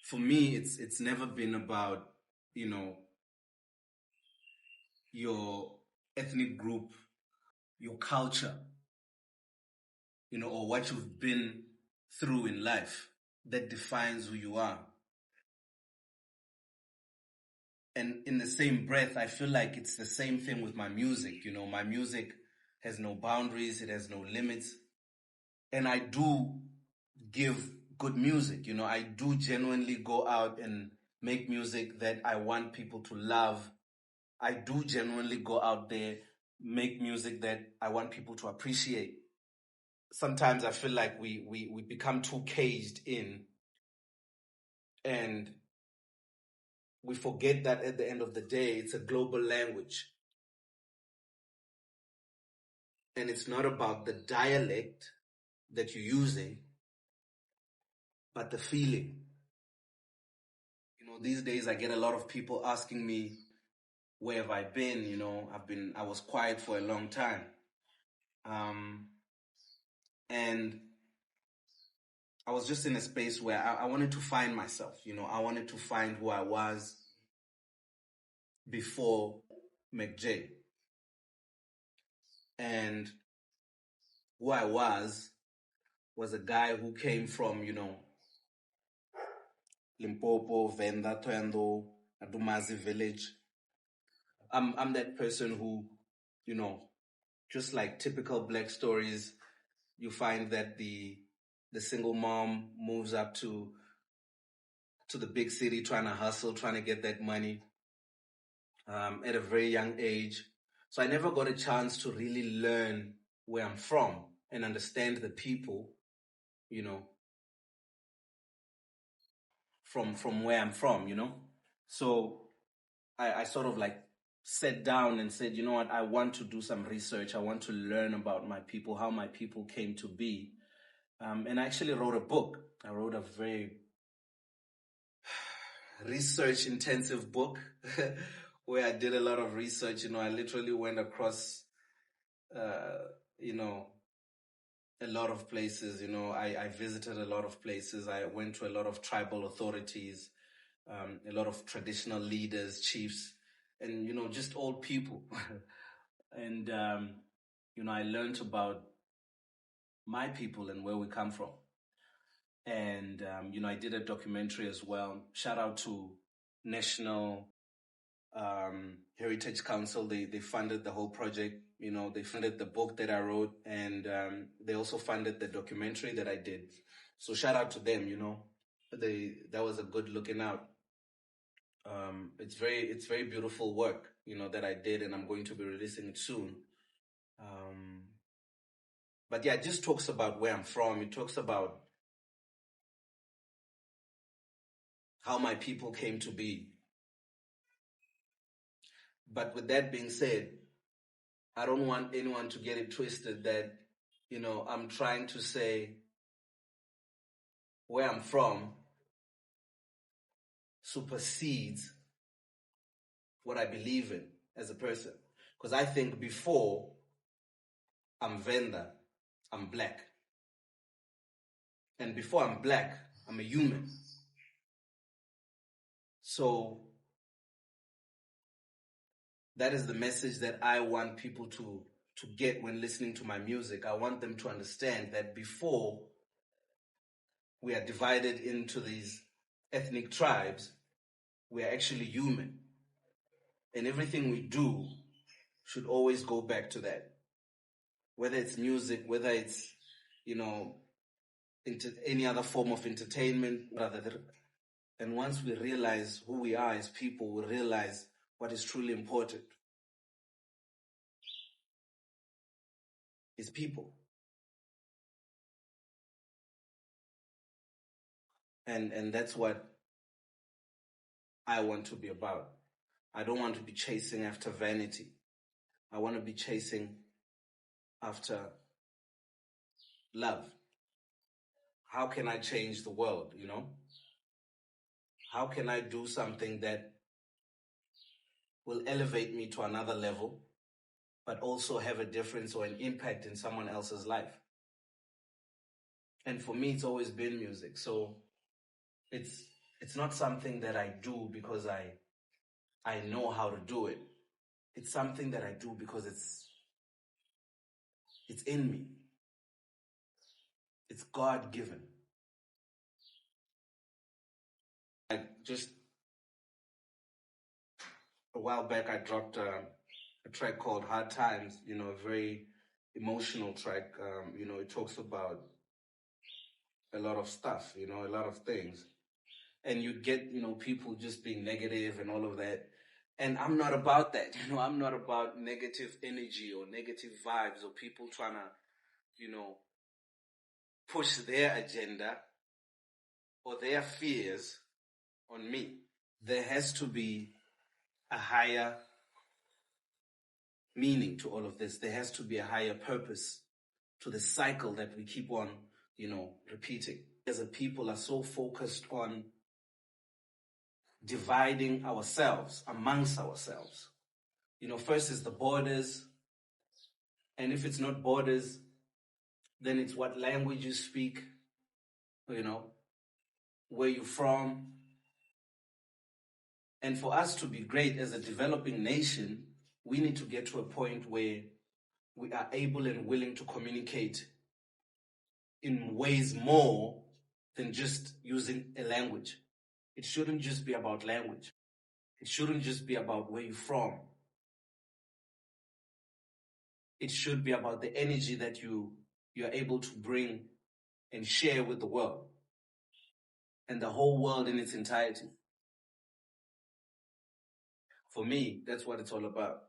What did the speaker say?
for me, it's never been about, your ethnic group, your culture, or what you've been through in life that defines who you are. And in the same breath, I feel like it's the same thing with my music. My music has no boundaries, it has no limits. And I do give good music. I do genuinely go out and make music that I want people to love. I do genuinely go out there, make music that I want people to appreciate. Sometimes I feel like we become too caged in, and we forget that at the end of the day, it's a global language. And it's not about the dialect that you're using, but the feeling. These days I get a lot of people asking me, where have I been? I was quiet for a long time. And I was just in a space where I wanted to find myself. I wanted to find who I was before McJ. And who I was a guy who came from, Limpopo, Venda, Twendo, Adumazi village. I'm that person who, just like typical Black stories, you find that the single mom moves up to the big city, trying to hustle, trying to get that money at a very young age. So I never got a chance to really learn where I'm from and understand the people, from where I'm from, So I sort of like sat down and said, you know what, I want to do some research. I want to learn about my people, how my people came to be. And I actually wrote a book. I wrote a very research-intensive book where I did a lot of research. I literally went across, a lot of places. I visited a lot of places. I went to a lot of tribal authorities, a lot of traditional leaders, chiefs, and, just old people. And, I learned about my people and where we come from. And, I did a documentary as well. Shout out to National Heritage Council. They funded the whole project. They funded the book that I wrote, and they also funded the documentary that I did. So shout out to them. That was a good looking out. It's very beautiful work, that I did, and I'm going to be releasing it soon. But yeah, it just talks about where I'm from. It talks about how my people came to be. But with that being said, I don't want anyone to get it twisted that, I'm trying to say where I'm from supersedes what I believe in as a person. Because I think before I'm Venda, I'm Black. And before I'm Black, I'm a human. So that is the message that I want people to get when listening to my music. I want them to understand that before we are divided into these ethnic tribes, we are actually human. And everything we do should always go back to that. Whether it's music, whether it's, any other form of entertainment. And once we realize who we are as people, we realize what is truly important is people. And that's what I want to be about. I don't want to be chasing after vanity. I want to be chasing after love. How can I change the world, How can I do something that will elevate me to another level, but also have a difference or an impact in someone else's life? And for me, it's always been music. So it's It's not something that I do because I know how to do it. It's something that I do because it's in me. It's God-given. Like just a while back, I dropped a track called Hard Times, a very emotional track. It talks about a lot of stuff, a lot of things. And you get, people just being negative and all of that. And I'm not about that. I'm not about negative energy or negative vibes or people trying to, push their agenda or their fears on me. There has to be a higher meaning to all of this. There has to be a higher purpose to the cycle that we keep on, repeating. As a people are so focused on dividing ourselves amongst ourselves. First is the borders. And if it's not borders, then it's what language you speak, where you're from. And for us to be great as a developing nation, we need to get to a point where we are able and willing to communicate in ways more than just using a language. It shouldn't just be about language. It shouldn't just be about where you're from. It should be about the energy that you're able to bring and share with the world and the whole world in its entirety. For me, that's what it's all about.